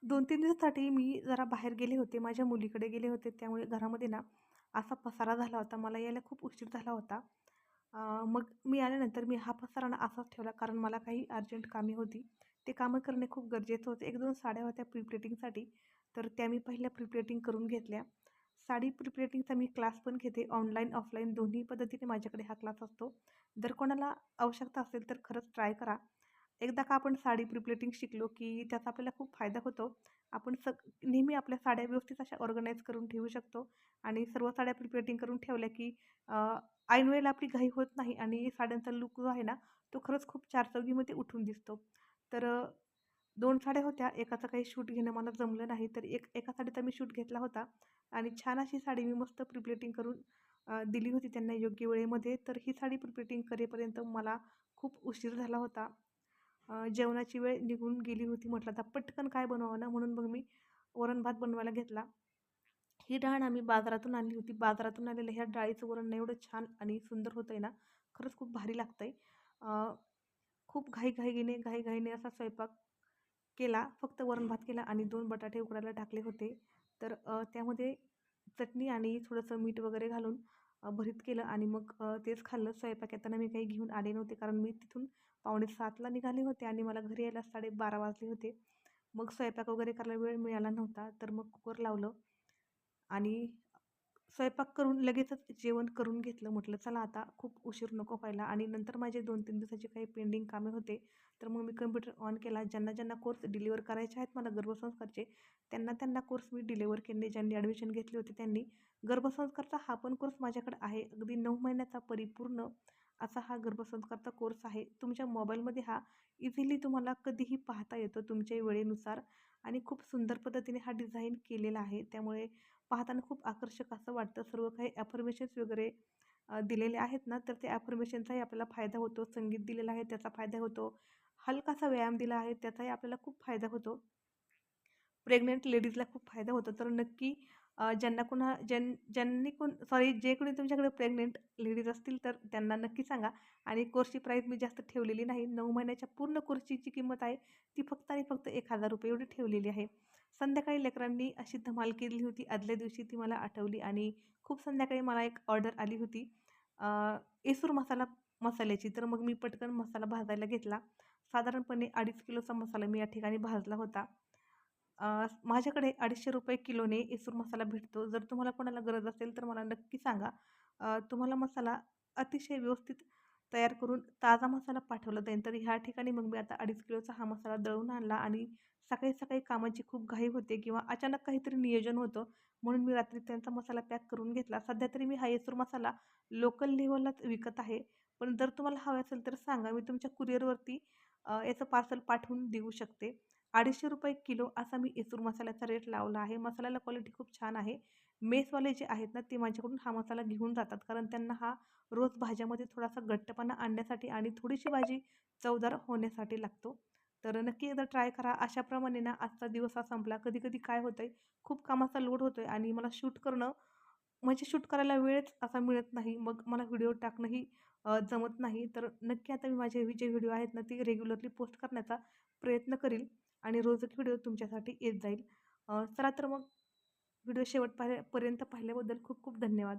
2-3 दिवसासाठी मी जरा बाहेर गेले होते. माझ्या मुलीकडे गेले होते. त्यामुळे घरामध्ये ना असा पसारा झाला होता. मला यायला खूप उशीर झाला होता. मग मी आल्यानंतर मी हा पसारा ना असाच ठेवला कारण मला काही अर्जंट कामे होती. ते कामं करणे खूप गरजेचं होतं. 1-2 साड्या होत्या प्री-प्लेटिंगसाठी. तर त्या मी पहिल्या प्री-प्लेटिंग करून घेतल्या. साडी प्री-प्लेटिंगचा मी क्लास पण घेते. ऑनलाईन, ऑफलाईन दोन्ही पद्धतीने माझ्याकडे हा क्लास असतो. जर कोणाला आवश्यकता असेल तर खरंच ट्राय करा. एकदा का आपण साडी प्री-प्लेटिंग शिकलो, की त्याचा आपल्याला खूप फायदा होतो. आपण नेहमी आपल्या साड्या व्यवस्थित अशा ऑर्गनाइज करून ठेवू शकतो आणि सर्व साड्या प्री-प्लेटिंग करून ठेवल्या, की ऐन वेळेला आपली घाई होत नाही आणि साड्यांचा लूक जो आहे ना, तो खरंच खूप चारचौघीमध्ये उठून दिसतो. तर 2 साड्या होत्या. एकाचं काही शूट घेणं मला जमलं नाही, तर एका साडीचा मी शूट घेतला होता आणि छान अशी साडी मी मस्त प्री-प्लेटिंग करून दिली होती त्यांना योग्य वेळेमध्ये. तर ही साडी प्री-प्लेटिंग करेपर्यंत मला खूप उशीर झाला होता. जेवणाची वेळ निघून गेली होती. म्हटलं आता पटकन काय बनवावं ना, म्हणून मग मी वरण-भात बनवायला घेतला. ही डाळ आम्ही बाजारातून आणली होती. बाजारातून आलेल्या ह्या डाळीचं वरण ना एवढं छान आणि सुंदर होतंय ना, खरंच खूप भारी लागतंय. अ, खूप घाईघाईने असा स्वयंपाक केला. फक्त वरण-भात केला आणि 2 बटाटे उकडायला टाकले होते. तर त्यामध्ये चटणी आणि थोडंसं मीठ वगैरे घालून भरीत केलं आणि मग तेच खाल्लं. स्वयंपाक येताना मी काही घेऊन आले नव्हते कारण मी तिथून 6:45ला निघाले होते आणि मला घरी यायला 12:30 वाजले होते. मग स्वयंपाक वगैरे करायला वेळ मिळाला नव्हता. तर मग कुकर लावलं आणि स्वयंपाक करून लगेचच जेवण करून घेतलं. म्हटलं चला आता खूप उशीर नको व्हायला आणि नंतर माझे 2-3 दिवसाचे काही पेंडिंग कामे होते. तर मग मी कम्प्युटर ऑन केला. ज्यांना कोर्स डिलिव्हर करायचे आहेत मला गर्भसंस्कारचे, त्यांना कोर्स मी डिलिव्हर केले. ज्यांनी ॲडमिशन घेतली होती त्यांनी. गर्भसंस्कारचा हा पण कोर्स माझ्याकडे आहे. अगदी 9 महिन्याचा परिपूर्ण असा हा गर्भसंस्कारचा कोर्स आहे. तुमच्या मोबाईलमध्ये हा इझिली तुम्हाला कधीही पाहता येतो तुमच्या वेळेनुसार आणि खूप सुंदर पद्धतीने हा डिझाईन केलेला आहे. त्यामुळे पाहताना खूप आकर्षक असं वाटतं. सर्व काही ॲफर्मेशन्स वगैरे दिलेले आहेत ना, तर त्या ॲफर्मेशनचाही आपल्याला फायदा होतो. संगीत दिलेलं आहे त्याचा फायदा होतो. हलकासा व्यायाम दिला आहे त्याचाही आपल्याला खूप फायदा होतो. प्रेग्नंट लेडीजला खूप फायदा होतो. तर नक्की ज्यांना कोणा ज्यांनी कोण सॉरी जे कोणी तुमच्याकडे प्रेग्नंट लेडीज असतील तर त्यांना नक्की सांगा आणि कोर्सची प्राईस मी जास्त ठेवलेली नाही. 9 महिन्याच्या पूर्ण कोर्सची जी किंमत आहे ती फक्त आणि फक्त ₹1000 एवढी ठेवलेली आहे. संध्याकाळी लेकरांनी अशी धमाल केली होती. आदल्या दिवशी ती मला आठवली आणि खूप संध्याकाळी मला एक ऑर्डर आली होती अ, येसूर मसाल्याची. तर मग मी पटकन मसाला भाजायला घेतला. साधारणपणे 2.5 किलोचा मसाला मी या ठिकाणी भाजला होता. माझ्याकडे ₹250 किलोने येसूर मसाला भेटतो. जर तुम्हाला कोणाला गरज असेल तर मला नक्की सांगा. तुम्हाला मसाला अतिशय व्यवस्थित तयार करून ताजा मसाला पाठवला जाईल. तर ह्या ठिकाणी मग मी आता 2.5 किलोचा हा मसाला दळून आणला आणि सकाळी-सकाळी कामाची खूप घाई होते किंवा अचानक काहीतरी नियोजन होतं, म्हणून मी रात्री त्यांचा मसाला पॅक करून घेतला. सध्या तरी मी हा येसूर मसाला लोकल लेव्हललाच विकत आहे. पण जर तुम्हाला हवा असेल तर सांगा. मी तुमच्या कुरिअरवरती याचं पार्सल पाठवून देऊ शकते. ₹250 किलो असा मी येसूर मसाल्याचा रेट लावला आहे. मसाल्याला क्वालिटी खूप छान आहे. मेसवाले जे आहेत ना, ते माझ्याकडून हा मसाला घेऊन जातात. कारण त्यांना हा रोज भाज्यामध्ये थोडासा घट्टपणा आणण्यासाठी आणि थोडीशी भाजी चवदार होण्यासाठी लागतो. तर नक्की एकदा ट्राय करा. अशाप्रमाणे ना आजचा दिवस हा संपला. कधी-कधी काय होतंय, खूप कामाचा लोड होतोय आणि मला शूट करणं म्हणजे शूट करायला वेळच असा मिळत नाही. मग मला व्हिडिओ टाकणंही जमत नाही. तर नक्की आता मी माझे जे व्हिडिओ आहेत ना, ते रेग्युलरली पोस्ट करण्याचा प्रयत्न करील आणि रोज एक व्हिडिओ तुमच्यासाठी येत जाईल. चला तर मग व्हिडिओ शेवट पर्यंत पाहिल्याबद्दल खूप खूप धन्यवाद.